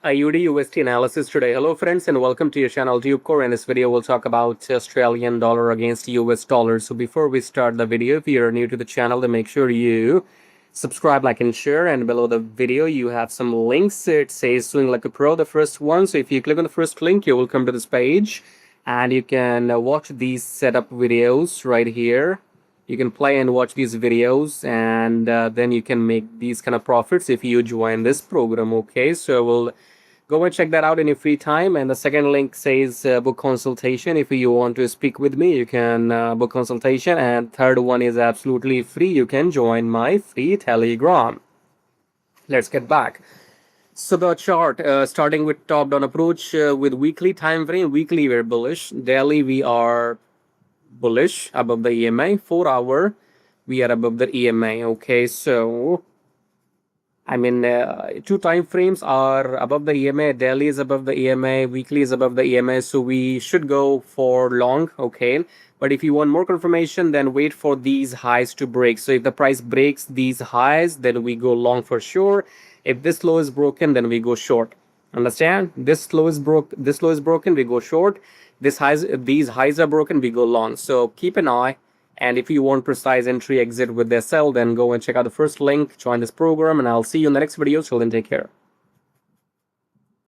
AUDUSD analysis today. Hello friends and welcome to your channel TubeCore. In this video we'll talk about Australian dollar against US dollar. So before we start the video, if you're new to the channel, then make sure you subscribe, like and share, and below the video you have some links. It says swing like a pro, the first one. So if you click on the first link, you will come to this page and you can watch these setup videos right here. You can play and watch these videos, and then you can make these kind of profits if you join this program. Okay, so we'll go and check that out in your free time. And the second link says book consultation. If you want to speak with me, you can book consultation. And third one is absolutely free. You can join my free Telegram. Let's get back. So the chart, starting with top down approach with weekly time frame. Weekly we're bullish. Daily we are bullish above the EMA. 4 hour we are above the EMA. Okay, so I mean, two time frames are above the EMA. Daily is above the EMA, weekly is above the EMA, so we should go for long. Okay, but if you want more confirmation, then wait for these highs to break. So if the price breaks these highs, then we go long for sure. If this low is broken, then we go short. Understand? This low is broken, we go short. These highs are broken, we go long. So keep an eye. And if you want precise entry exit with their sell, then go and check out the first link, join this program, and I'll see you in the next video. Till then, take care.